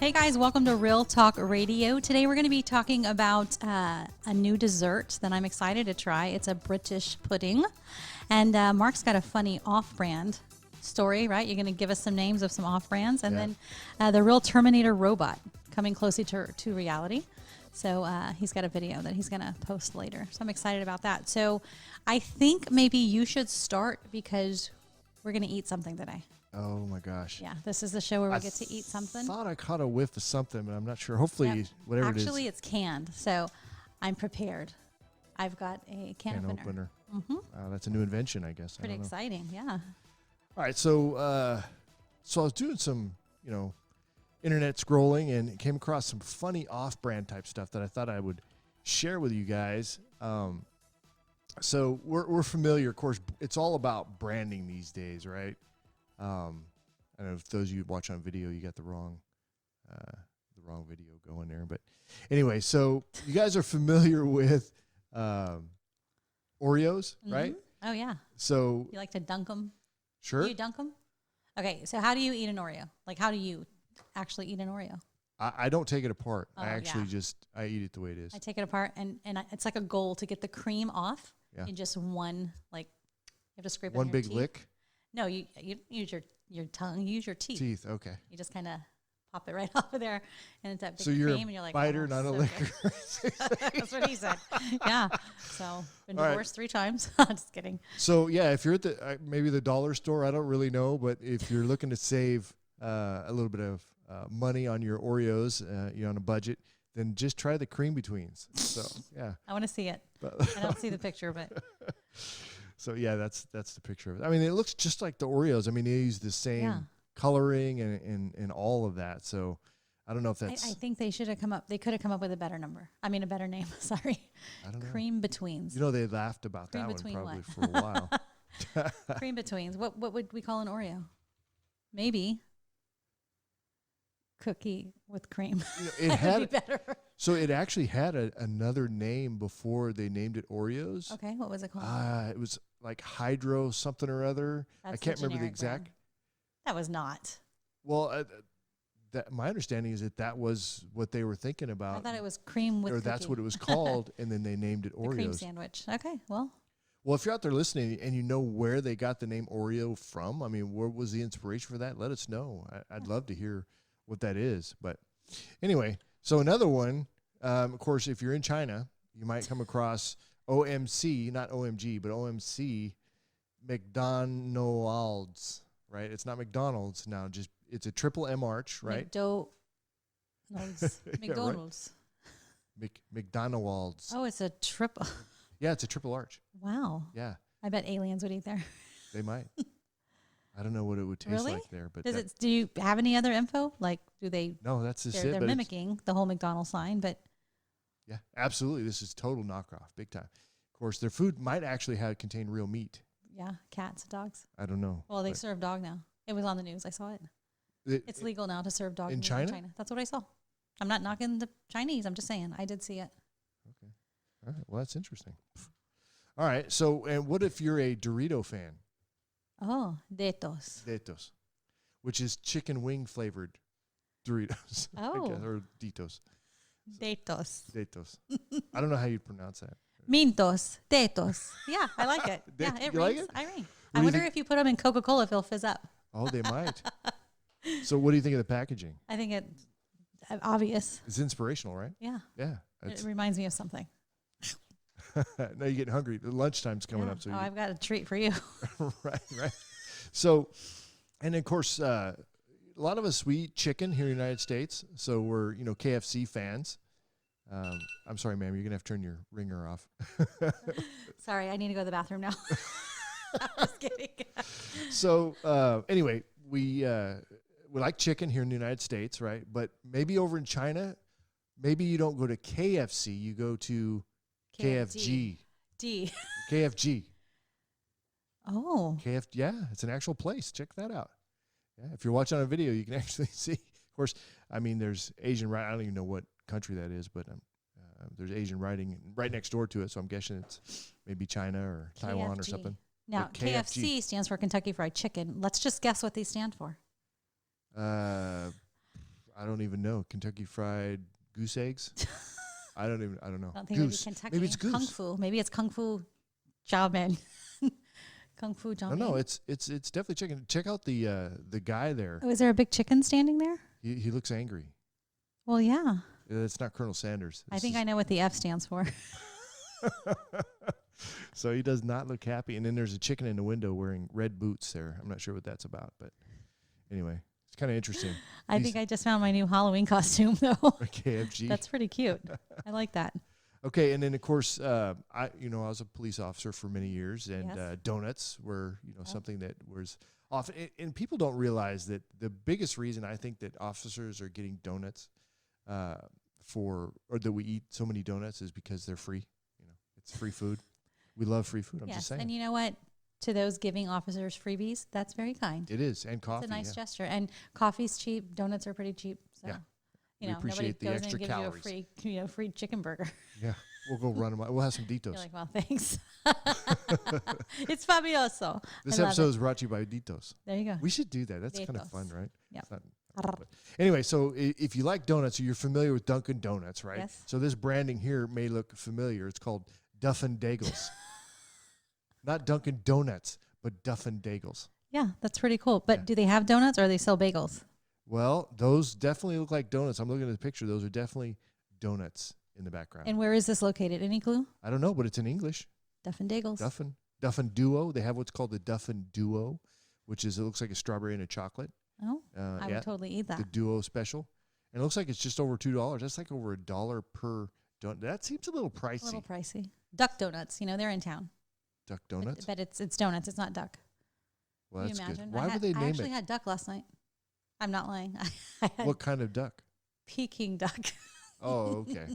Hey guys, welcome to Real Talk Radio. Today we're going to be talking about a new dessert that I'm excited to try. It's a British pudding. And Mark's got a funny off-brand story, right? You're going to give us some names of some off-brands. And then the real Terminator robot coming closer to reality. So he's got a video that he's going to post later. So I'm excited about that. So I think maybe you should start because we're going to eat something today. Oh my gosh. Yeah, this is the show where we get to eat something. I thought I caught a whiff of something, but I'm not sure. Hopefully, whatever it is. Actually, it's canned, so I'm prepared. I've got a can opener. Mm-hmm. That's a new invention, I guess. Pretty exciting, yeah. All right, so I was doing some, internet scrolling and came across some funny off-brand type stuff that I thought I would share with you guys. So we're familiar, of course. It's all about branding these days, right? I don't know if those of you watch on video, you got the wrong video going there. But anyway, so you guys are familiar with Oreos, right? Oh, yeah. So you like to dunk them? Sure. Do you dunk them? Okay, so how do you eat an Oreo? Like, how do you actually eat an Oreo? I don't take it apart. Oh, I actually I eat it the way it is. I take it apart, and it's like a goal to get the cream off in just one, like, you have to scrape it one in your big teeth. lick? No, you use your tongue. You use your teeth. Teeth, okay. You just kind of pop it right off of there, and it's that big so you're cream, and you're like, biter, not a licker. That's what he said. Yeah. So been All divorced 3 times. Just kidding. So yeah, if you're at the maybe the dollar store, I don't really know, but if you're looking to save a little bit of money on your Oreos, you're on a budget, then just try the cream betweens. So yeah. I want to see it. I don't see the picture, but. So yeah, that's the picture of it. I mean, it looks just like the Oreos. I mean, they use the same coloring and all of that. So I don't know if that's. I think they should have come up. They could have come up with a better number. I mean, a better name. Sorry. I don't know. Cream betweens. They laughed about cream that one probably for a while. Cream betweens. What would we call an Oreo? Maybe cookie with cream. It had be better. So it actually had another name before they named it Oreos. Okay, what was it called? It was like Hydro something or other. I can't remember the exact. Brand. That was not. Well, my understanding is that was what they were thinking about. I thought it was cream with. Or cookie. That's what it was called, and then they named it Oreos. The cream sandwich. Okay, well. Well, if you're out there listening and you know where they got the name Oreo from, I mean, what was the inspiration for that? Let us know. I'd love to hear what that is. But anyway, so another one, of course, if you're in China, you might come across OMC, not OMG, but OMC McDonald's, right? It's not McDonald's now, just it's a triple M arch, right? McDonald's. Right. McDonald's. Oh, it's a triple. Yeah, it's a triple arch. Wow. Yeah. I bet aliens would eat there. They might. I don't know what it would taste like there, but do you have any other info? Like, do they? No, that's just it. They're mimicking the whole McDonald's sign, but yeah, absolutely. This is total knockoff, big time. Of course, their food might actually contain real meat. Yeah, cats, dogs. I don't know. Well, they serve dog now. It was on the news. I saw it. It's legal now to serve dog in China. That's what I saw. I'm not knocking the Chinese. I'm just saying I did see it. Okay. All right. Well, that's interesting. All right. So, and what if you're a Dorito fan? Oh, Doritos, which is chicken wing flavored Doritos. Oh, or Ditos. Doritos. I don't know how you pronounce that. Mintos, Doritos. Yeah, I like it. Yeah, it rings. Like it? I ring. I wonder if you put them in Coca-Cola, if they'll fizz up. Oh, they might. So, what do you think of the packaging? I think it's obvious. It's inspirational, right? Yeah. Yeah. It reminds me of something. Now you're getting hungry. The lunchtime's coming up. So I've got a treat for you. Right. So, and of course, a lot of us, we eat chicken here in the United States. So we're, KFC fans. I'm sorry, ma'am. You're going to have to turn your ringer off. Sorry, I need to go to the bathroom now. I'm just kidding. So, anyway, we like chicken here in the United States, right? But maybe over in China, maybe you don't go to KFC. You go to KFG. KFG. Oh. Yeah, it's an actual place. Check that out. Yeah, if you're watching on a video, you can actually see. Of course, I mean, there's Asian writing. I don't even know what country that is, but there's Asian writing right next door to it, so I'm guessing it's maybe China or Taiwan or something. Now, KFC stands for Kentucky Fried Chicken. Let's just guess what these stand for. I I don't even know. Kentucky Fried Goose Eggs. I don't know. I don't think Goose. Maybe Kentucky. Maybe it's goose. Kung Fu. Maybe it's Kung Fu Chow Mein. Kung Fu Chow Mein. No, it's definitely chicken. Check out the guy there. Oh, is there a big chicken standing there? He looks angry. Well, yeah. It's not Colonel Sanders. I think I know what the F stands for. So he does not look happy. And then there's a chicken in the window wearing red boots there. I'm not sure what that's about, but anyway, it's kind of interesting. I think I just found my new Halloween costume, though. KFG. That's pretty cute. I like that. Okay, and then of course, I was a police officer for many years, and Yes. donuts were something that was often. And people don't realize that the biggest reason I think that officers are getting donuts or that we eat so many donuts is because they're free. It's free food. We love free food. I'm just saying. And you know what? To those giving officers freebies, that's very kind. It is, and coffee. It's a nice gesture. And coffee's cheap. Donuts are pretty cheap. So, Yeah. We appreciate the nobody goes extra and gives calories. you a free chicken burger. Yeah, we'll go run them. We'll have some Ditos. You're like, well, thanks. It's fabuloso. This I love episode it. is brought to you by Ditos. There you go. We should do that. That's kind of Ditos. fun, right? Yeah. It's not- but anyway, so if you like donuts, you're familiar with Dunkin' Donuts, right? Yes. So this branding here may look familiar. It's called Duff and Dagels. Not Dunkin' Donuts, but Duff and Dagels. Yeah, that's pretty cool. But Yeah. do they have donuts or they sell bagels? Well, those definitely look like donuts. I'm looking at the picture. Those are definitely donuts in the background. And where is this located? Any clue? I don't know, but it's in English. Duff and Dagels. Duff and Duo. They have what's called the Duff and Duo, which is, it looks like a strawberry and a chocolate. Oh, I would totally eat that. The Duo special. And it looks like it's just over $2. That's like over $1 per donut. That seems a little pricey. A little pricey. Duck Donuts, they're in town. Duck Donuts? But it's donuts. It's not duck. Well, Can that's you good. imagine? Why would they I name actually it? had duck last night. I'm not lying. I had What kind of duck? Peking duck. Oh, okay.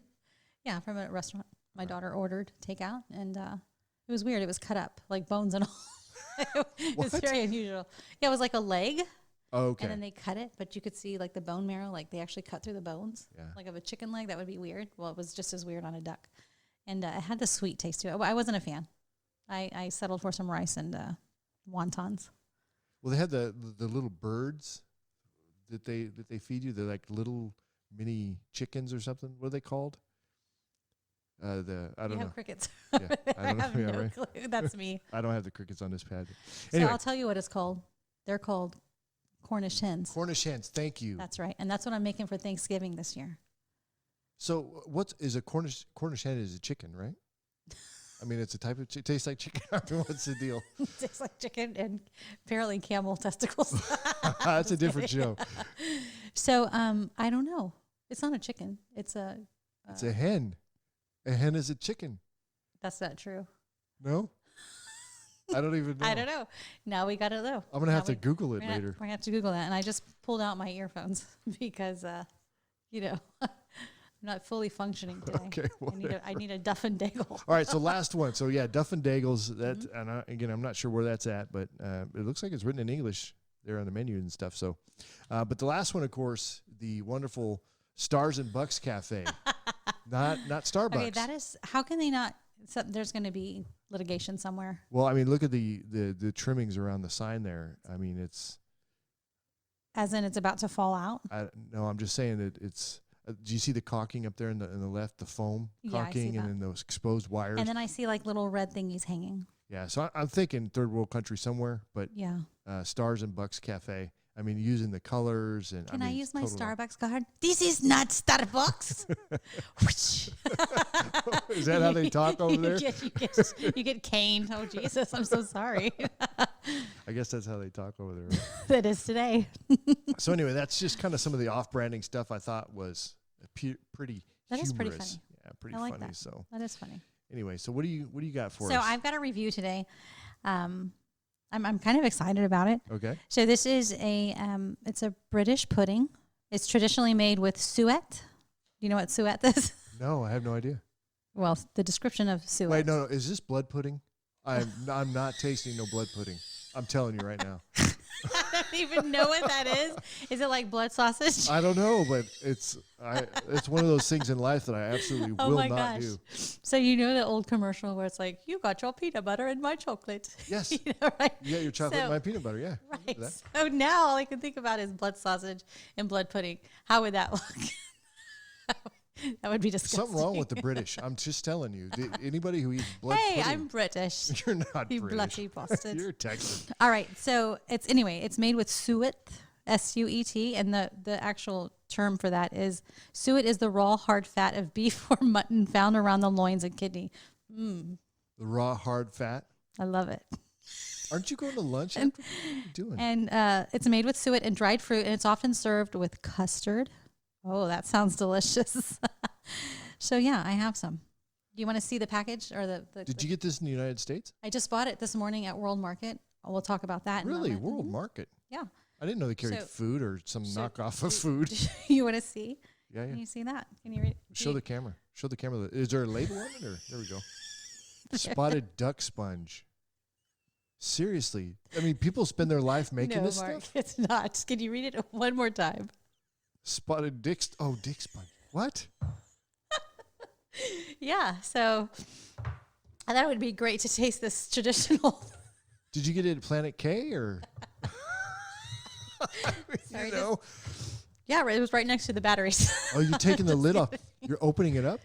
Yeah, from a restaurant. My daughter ordered takeout, and it was weird. It was cut up, like bones and all. It was What? very unusual. Yeah, it was like a leg, Oh, okay. and then they cut it, but you could see like the bone marrow, like they actually cut through the bones, Yeah. like of a chicken leg. That would be weird. Well, it was just as weird on a duck, and it had the sweet taste to it. I wasn't a fan. I settled for some rice and wontons. Well, they had the little birds that they feed you. They're like little mini chickens or something. What are they called? I don't You know. have crickets. Yeah, I I don't know. have Yeah, no right. clue. That's me. I don't have the crickets on this pad. So Anyway, I'll tell you what it's called. They're called Cornish hens. Cornish hens. Thank you. That's right. And that's what I'm making for Thanksgiving this year. So, what is a Cornish hen? Is a chicken, right? I mean, it's a type of tastes like chicken. I mean, what's the deal? Tastes like chicken and apparently camel testicles. That's a different show. So I don't know. It's not a chicken. It's a. It's a hen. A hen is a chicken. That's not true. No, I don't even know. I don't know. Now we got to know. I'm gonna have to Google it later. We're gonna have to Google that. And I just pulled out my earphones because, I'm not fully functioning today. Okay, I need a Duff and Dagel. All right, so last one. So yeah, Duff and Dagels. That and again, I'm not sure where that's at, but it looks like it's written in English there on the menu and stuff. So, but the last one, of course, the wonderful Stars and Bucks Cafe, not Starbucks. Okay, that is. How can they not? So there's going to be litigation somewhere. Well, I mean, look at the trimmings around the sign there. I mean, it's. As in, it's about to fall out. No, I'm just saying that it's. Do you see the caulking up there in the left, the foam Yeah, I see caulking, and that. then those exposed wires? And then I see like little red thingies hanging. Yeah, so I'm thinking third world country somewhere, but Yeah. Stars and Bucks Cafe. I mean, using the colors and. Can I I mean, use my total- Starbucks card? This is not Starbucks. Whoosh. Is that how they talk over there? You get caned. Oh Jesus, I'm so sorry. I guess that's how they talk over there. Right? That is today. So anyway, that's just kind of some of the off-branding stuff I thought was pretty That is pretty humorous. funny. Yeah, pretty I like funny. that. So That is funny. anyway, so what do you got for So us? I've got a review today. I'm kind of excited about it. Okay. So this is it's a British pudding. It's traditionally made with suet. Do you know what suet is? No, I have no idea. Well, the description of suet. Wait, no, is this blood pudding? I'm not tasting no blood pudding. I'm telling you right now. I don't even know what that is. Is it like blood sausage? I don't know, but it's one of those things in life that I absolutely will not do. So you know the old commercial where it's like, you got your peanut butter and my chocolate. Yes. You know, right? You got your chocolate and my peanut butter, yeah. Right. So now all I can think about is blood sausage and blood pudding. How would that look? That would be disgusting. Something wrong with the British. I'm just telling you. Anybody who eats blood pudding. Hey, I'm British. You're not You British. bloody bastard. You're Texan. All right. So it's made with suet, S-U-E-T, and the actual term for that is suet is the raw hard fat of beef or mutton found around the loins and kidney. The raw hard fat. I love it. Aren't you going to lunch? What are you doing? And it's made with suet and dried fruit, and it's often served with custard. Oh, that sounds delicious. So yeah, I have some. Do you want to see the package or the Did you get this in the United States? I just bought it this morning at World Market. We'll talk about that. Really? In a moment. World Market? Yeah. I didn't know they carried food or some knockoff of food. You want to see? Yeah, yeah. Can you see that? Can you read it? Show the camera. Show the camera. Is there a label on it? Or there we go. Spotted duck sponge. Seriously. I mean, people spend their life making this Mark, stuff? It's not. Can you read it one more time? Spotted dick sponge. What? Yeah. So I thought it would be great to taste this traditional. Did you get it at Planet K or? Sorry, you know. Yeah, it was right next to the batteries. Oh, you're taking the lid off. You're opening it up?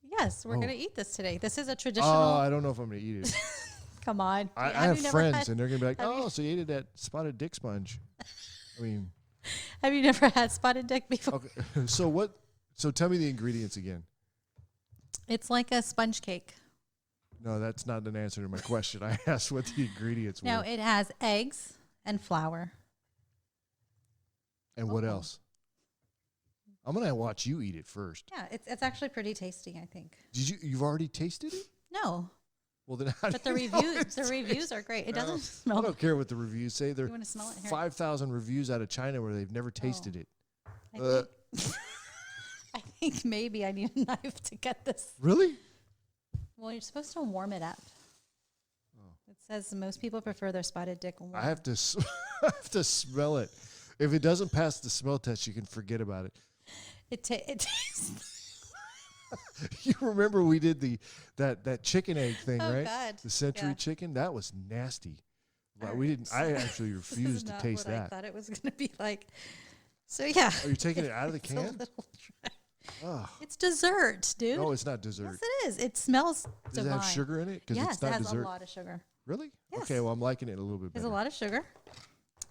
Yes, we're going to eat this today. This is a traditional. Oh, I don't know if I'm going to eat it. Come on. I have friends, and they're going to be like, oh, so you ate it at Spotted Dick Sponge. I mean. Have you never had spotted dick before? Okay. So tell me the ingredients again. It's like a sponge cake. No, that's not an answer to my question. I asked what the ingredients were. No, it has eggs and flour. And what else? I'm going to watch you eat it first. Yeah, it's actually pretty tasty, I think. You've already tasted it? No. Well, then how But do the you know reviews are great. It doesn't I smell. don't care what the reviews say. There You want to smell it? Here. 5,000 reviews out of China where they've never tasted it. I think maybe I need a knife to get this. Really? Well, you're supposed to warm it up. It says most people prefer their spotted dick warm. I have to I have to smell it. If it doesn't pass the smell test, you can forget about it. It tastes. You remember we did that chicken egg thing, right? God. The century Yeah. chicken? That was nasty. But All we right. didn't. I actually refused to taste what I that. thought it was going to be like. So yeah. Are you taking it out of the It's a can? little dry. Oh. It's dessert, dude. No, it's not dessert. Yes, it is. It smells Does divine. it have sugar in it? Because Yes, it's not it has dessert. a lot of sugar. Really? Yes. Okay, well, I'm liking it a little bit better. There's a lot of sugar.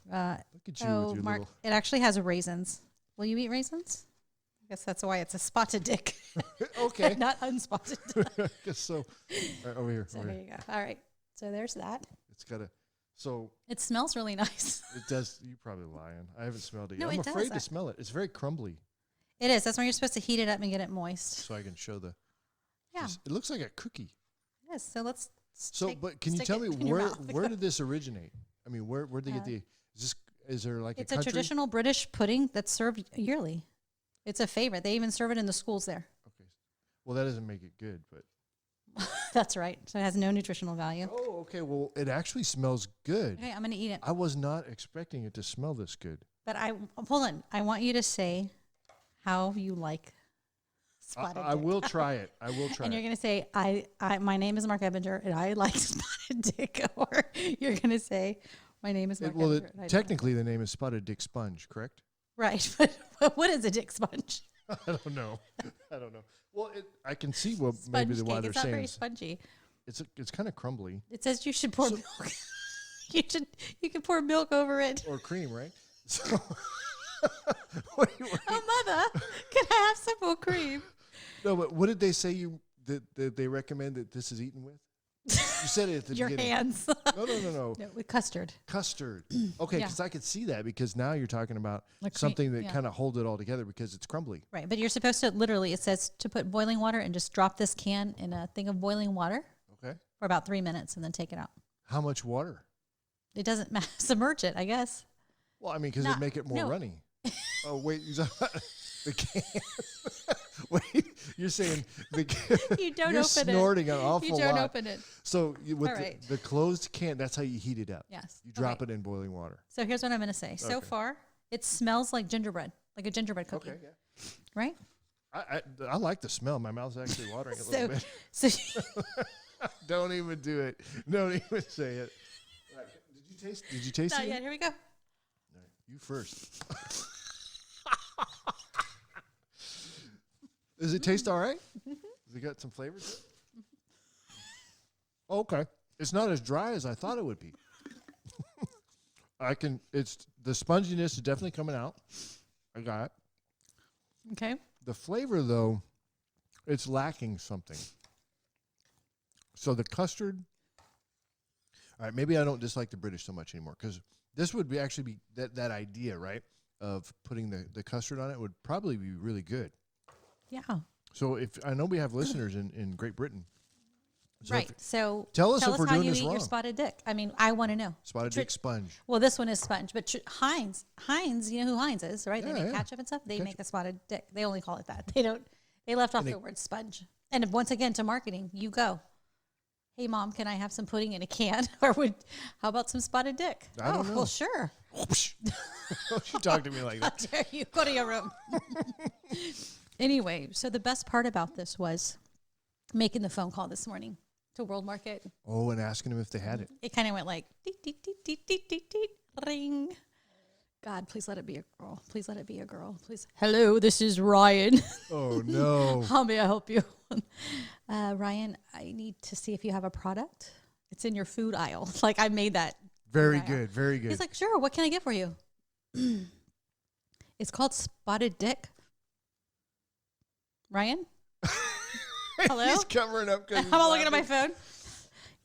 Look at you So, with your Mark, little. it actually has raisins. Will you eat raisins? I guess that's why it's a spotted dick. Okay. Not unspotted. I guess so. All right, over here. So over here here. you go. All right. So there's that. It's got a. So It smells really nice. it does. You're probably lying. I haven't smelled it yet. No, I'm it does. afraid to smell it. It's very crumbly. It is. That's when you're supposed to heat it up and get it moist. So I can show the. Yeah. It looks like a cookie. Yes. So let's. But can you stick tell it me in your where mouth. where did this originate? I mean, where did they get the? Is there like It's a a country? traditional British pudding that's served yearly. It's a favorite. They even serve it in the schools there. Okay. Well, that doesn't make it good, but. That's right. So it has no nutritional value. Oh, okay. Well, it actually smells good. Okay, I'm going to eat it. I was not expecting it to smell this good. But hold on. I want you to say how you like spotted I dick. will try it. I will try And it. you're going to say, my name is Mark Ebinger and I like spotted dick. Or you're going to say, my name is Mark Well, Ebinger. and I don't technically, the name is Spotted Dick Sponge, correct? Right. But what is a dick sponge? I don't know. I don't know. Well, Sponge I can see why cake. they're It's not saying very spongy. it's kind of crumbly. It says you should pour milk. You can pour milk over it. Or cream, right? So, what do you- Oh, mother, can I have some more cream? no, but what did they say that they recommend that this is eaten with? You said it at the Your beginning. hands. No. No, with custard. Custard. Okay, Yeah. because I could see that because now you're talking about Like cream, something that yeah. kind of holds it all together because it's crumbly. Right, but you're supposed to literally, it says to put boiling water and just drop this can in a thing of boiling water Okay. for about 3 minutes and then take it out. How much water? It doesn't matter. Submerge it, I guess. Well, I mean, because Not- it'd make it more no. runny. Oh, wait. The can. Wait, you're saying You don't you're open it. snorting an awful You don't lot. open it. So with All right. the closed can, that's how you heat it up. Yes. You drop Okay. it in boiling water. So here's what I'm going to say. So Okay. far, it smells like gingerbread, like a gingerbread cookie. Okay, yeah. Right? I like the smell. My mouth's actually watering a little bit. So Don't even do it. Don't even say it. Right. Did you taste not it? yet. Here we go. All right, you first. Does it taste all right? Does it got some flavor to it? Okay. It's not as dry as I thought it would be. It's the sponginess is definitely coming out. I got it. Okay. The flavor, though, it's lacking something. So the custard. All right, maybe I don't dislike the British so much anymore because this would actually be that idea, right, of putting the custard on it would probably be really good. Yeah. So if I know we have listeners in Great Britain. So Right. So tell us if we're how doing you this eat your wrong. spotted dick. I mean, I want to know. Spotted dick sponge. Well, this one is sponge, but Heinz, you know who Heinz is, right? They Yeah, make yeah. ketchup and stuff. They Ketchup. make a spotted dick. They only call it that. They don't. They left off the word sponge. And once again, to marketing, you go. Hey, Mom, can I have some pudding in a can? Or how about some spotted dick? I don't know. Well, sure. She talked to me like How that. dare you? Go to your room. Anyway, so the best part about this was making the phone call this morning to World Market. Oh, and asking them if they had it. It kind of went like, deet, deet, deet, deet, deet, deet, deet, ring. God, please let it be a girl. Please let it be a girl. Please. Hello, this is Ryan. Oh, no. How may I help you? Ryan, I need to see if you have a product. It's in your food aisle. Like I made that. Very food aisle. good. Very good. He's like, sure. What can I get for you? It's called Spotted Dick. Ryan? Hello? He's covering up. I'm all looking at my phone.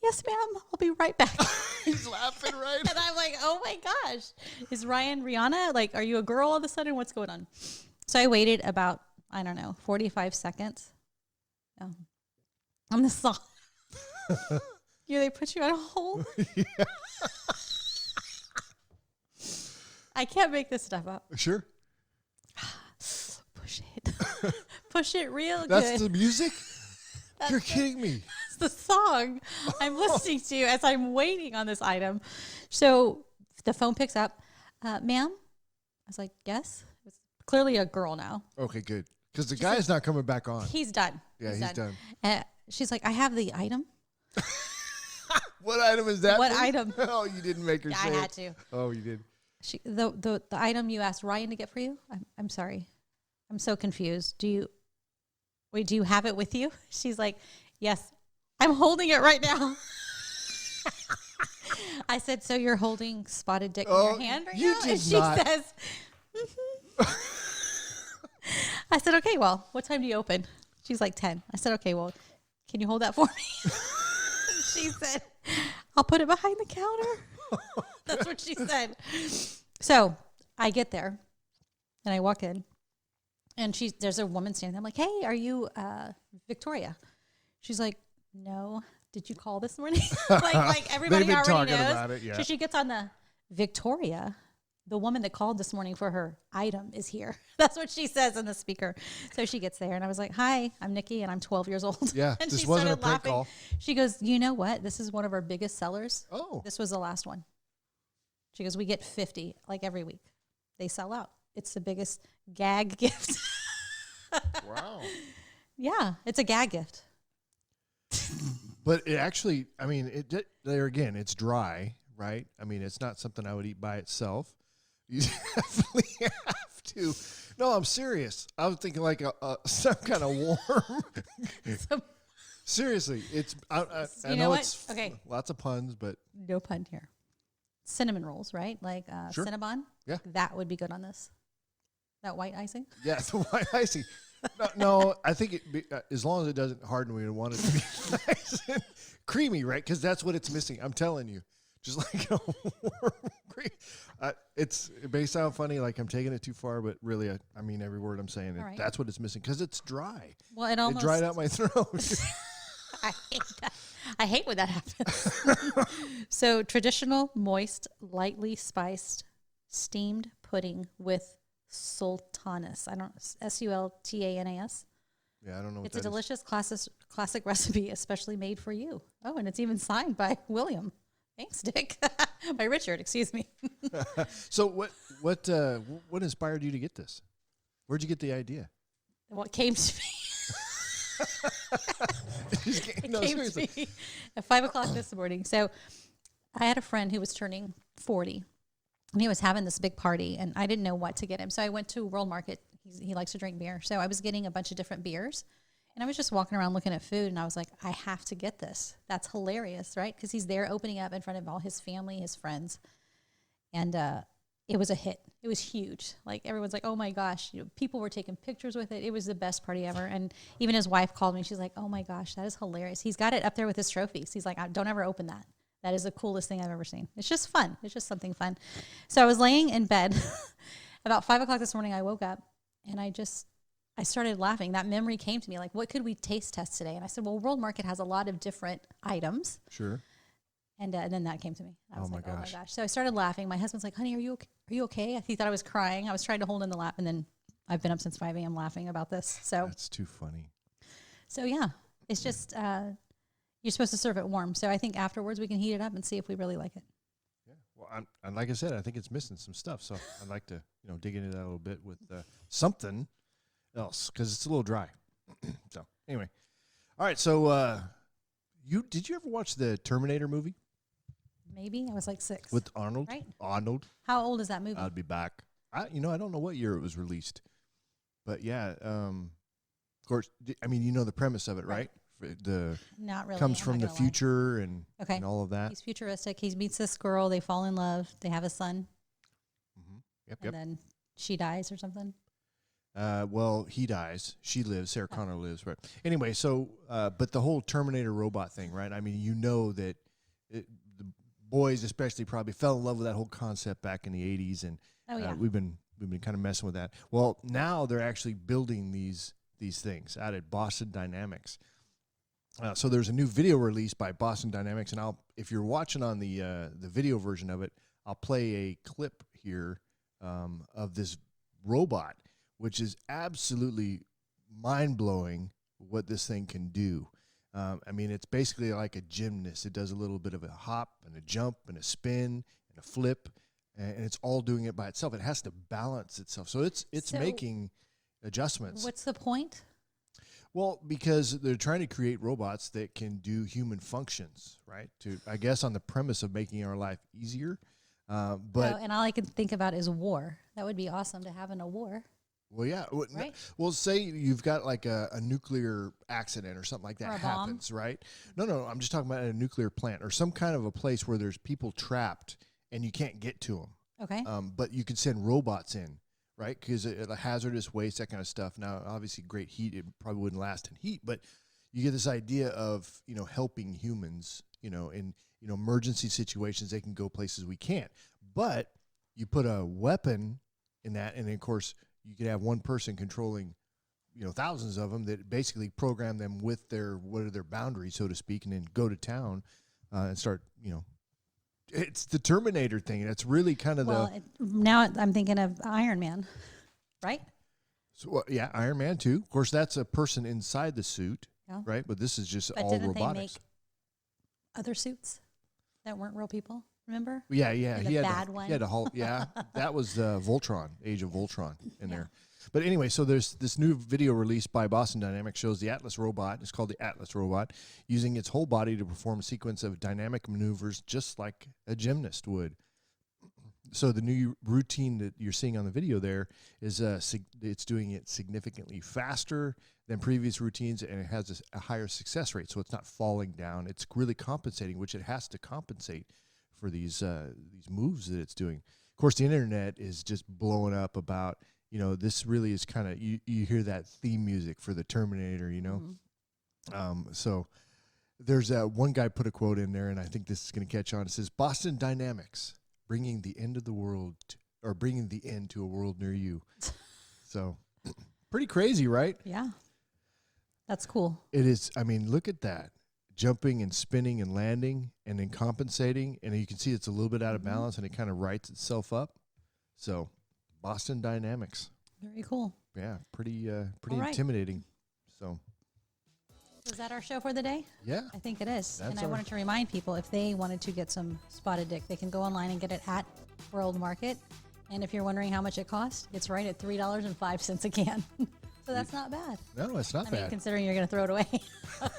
Yes, ma'am. I'll be right back. He's laughing, right? And I'm like, oh my gosh. Is Ryan Rihanna? Like, are you a girl all of a sudden? What's going on? So I waited about, 45 seconds. Oh. On the song. Yeah, they put you on hold. Yeah. I can't make this stuff up. Sure. Push it. Push it real That's good. the music? You're kidding me. That's the song I'm listening to as I'm waiting on this item. So the phone picks up. Ma'am? I was like, yes. It's clearly a girl now. Okay, good. Because the guy's not coming back on. He's done. Yeah, he's done. She's like, I have the item. What item is that? What please? item? Oh, you didn't make her Yeah, say I it. had to. Oh, you did. The item you asked Ryan to get for you? I'm sorry. I'm so confused. Do you have it with you? She's like, yes. I'm holding it right now. I said, so you're holding Spotted Dick in your hand right you now? did And she not. says, I said, okay, well, what time do you open? She's like 10. I said, okay, well, can you hold that for me? She said, I'll put it behind the counter. That's what she said. So I get there and I walk in and there's a woman standing there. I'm like, hey, are you Victoria? She's like, no. Did you call this morning? like everybody They've been already talking knows. about it, yeah. So she gets on the Victoria. The woman that called this morning for her item is here. That's what she says in the speaker. So she gets there and I was like, hi, I'm Nikki and I'm 12 years old. Yeah, and this she wasn't a started prank laughing. call. She goes, you know what? This is one of our biggest sellers. Oh. This was the last one. She goes, we get 50 like every week. They sell out. It's the biggest gag gift. Wow. Yeah, it's a gag gift. But it actually, there again, it's dry, right? I mean, it's not something I would eat by itself. You definitely have to. No, I'm serious. I was thinking like some kind of worm. Seriously, it's. I You know know what? it's Okay. lots of puns, but No pun here. Cinnamon rolls, right? Like Sure. Cinnabon. Yeah. That would be good on this. That white icing. yeah, the white icing. No, I think as long as it doesn't harden, we want it to be nice and creamy, right? Because that's what it's missing. I'm telling you, just like a warm cream. It may sound funny, like I'm taking it too far, but really, I mean every word I'm saying. All right. That's what it's missing because it's dry. Well, it almost It dried out my throat. I hate that. I hate when that happens. So traditional, moist, lightly spiced, steamed pudding with sultanas. I don't Sultanas. Yeah, I don't know what It's a that is. delicious classic recipe, especially made for you. Oh, and it's even signed by William. Thanks, Dick. By Richard, excuse me. So what inspired you to get this? Where'd you get the idea? What came to me? It No, came to seriously. me at 5 o'clock this morning. So I had a friend who was turning 40, and he was having this big party, and I didn't know what to get him. So I went to World Market. He likes to drink beer. So I was getting a bunch of different beers, and I was just walking around looking at food, and I was like, I have to get this. That's hilarious, right? Because he's there opening up in front of all his family, his friends. And it was a hit. It was huge. Like, everyone's like, oh my gosh. People were taking pictures with it. It was the best party ever. And even his wife called me. She's like, oh my gosh, that is hilarious. He's got it up there with his trophies. He's like, don't ever open that. That is the coolest thing I've ever seen. It's just fun. It's just something fun. So I was laying in bed. About 5 o'clock this morning, I woke up, and I started laughing. That memory came to me, like, what could we taste test today? And I said, well, World Market has a lot of different items. Sure. And then that came to me. I was Oh my like, oh my gosh. gosh. So I started laughing. My husband's like, honey, are you okay? He thought I was crying. I was trying to hold in the lap. And then I've been up since 5 a.m. laughing about this. That's too funny. So yeah, it's just, you're supposed to serve it warm. So I think afterwards we can heat it up and see if we really like it. Yeah. Well, and like I said, I think it's missing some stuff. So I'd like to, dig into that a little bit with something else, because it's a little dry. So anyway. All right. So did you ever watch the Terminator movie? Maybe. I was like 6. With Arnold? Right. Arnold. How old is that movie? I'd be back. I don't know what year it was released. But yeah, of course, the premise of it, right? Not really. Comes I'm from not the gonna lie. future and all of that. He's futuristic. He meets this girl. They fall in love. They have a son. Mm-hmm. Yep. And then she dies or something. Well, he dies. She lives. Sarah Connor lives, right? Anyway, so, but the whole Terminator robot thing, right? I mean, that the boys especially probably fell in love with that whole concept back in the 80s, and we've been kind of messing with that. Well, now they're actually building these things out at Boston Dynamics. So there's a new video released by Boston Dynamics, and if you're watching on the video version of it, I'll play a clip here of this robot, which is absolutely mind-blowing what this thing can do. It's basically like a gymnast. It does a little bit of a hop and a jump and a spin and a flip, and it's all doing it by itself. It has to balance itself. So it's making adjustments. What's the point? Well, because they're trying to create robots that can do human functions, right? I guess on the premise of making our life easier. And all I can think about is war. That would be awesome to have in a war. Well, yeah. Right? Well, say you've got like a nuclear accident or something like that Or a happens, right? No. I'm just talking about a nuclear plant or some kind of a place where there's people trapped and you can't get to them. Okay. But you could send robots in, right? Because hazardous waste, that kind of stuff. Now, obviously, great heat, it probably wouldn't last in heat, but you get this idea of, helping humans, in, emergency situations. They can go places we can't. But you put a weapon in that, and of course, you could have one person controlling, thousands of them that basically program them with what are their boundaries, so to speak, and then go to town and start, it's the Terminator thing. That's really kind of now I'm thinking of Iron Man, right? So, yeah, Iron Man too. Of course, that's a person inside the suit, right? But this is just all didn't robotics. They make other suits that weren't real people? Remember? Yeah. He had one. He had a whole, yeah. That was Voltron, Age of Voltron in there. But anyway, so there's this new video released by Boston Dynamics shows the Atlas robot. It's called the Atlas robot, using its whole body to perform a sequence of dynamic maneuvers just like a gymnast would. So the new routine that you're seeing on the video there is it's doing it significantly faster than previous routines, and it has a higher success rate. So it's not falling down. It's really compensating, which it has to compensate for these moves that it's doing. Of course, the internet is just blowing up about, this really is kind of, you hear that theme music for the Terminator, Mm-hmm. So there's one guy put a quote in there, and I think this is going to catch on. It says, Boston Dynamics, bringing the end of the world, or bringing the end to a world near you. So pretty crazy, right? Yeah. That's cool. It is. Look at that. Jumping and spinning and landing and then compensating. And you can see it's a little bit out of balance, and it kind of rights itself up. So Boston Dynamics. Very cool. Yeah, pretty All right. intimidating. So, Is that our show for the day? yeah. I think it is. That's And I our- wanted to remind people, if they wanted to get some spotted dick, they can go online and get it at World Market. And if you're wondering how much it costs, it's right at $3.05 a can. So that's not bad. No, it's not I bad. mean, considering you're going to throw it away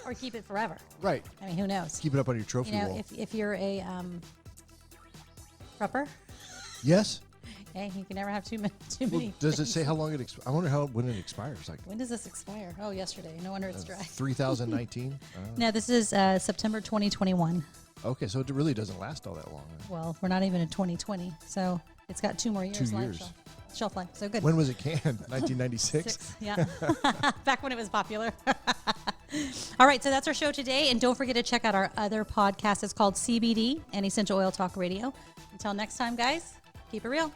or keep it forever. Right. I mean, who knows? Keep it up on your trophy You know, wall. if you're a prepper, Yes. hey, you can never have too many. Well, does it say how long it I wonder when it expires. Like When does this expire? Oh, yesterday. No wonder it's dry. 3019? No, this is September 2021. Okay, so it really doesn't last all that long. Well, we're not even in 2020, so it's got 2 more years 2 left. years. Shelf life. So good. When was it canned? 1996? 6, yeah. Back when it was popular. All right, so that's our show today. And don't forget to check out our other podcast. It's called CBD and Essential Oil Talk Radio. Until next time, guys, keep it real.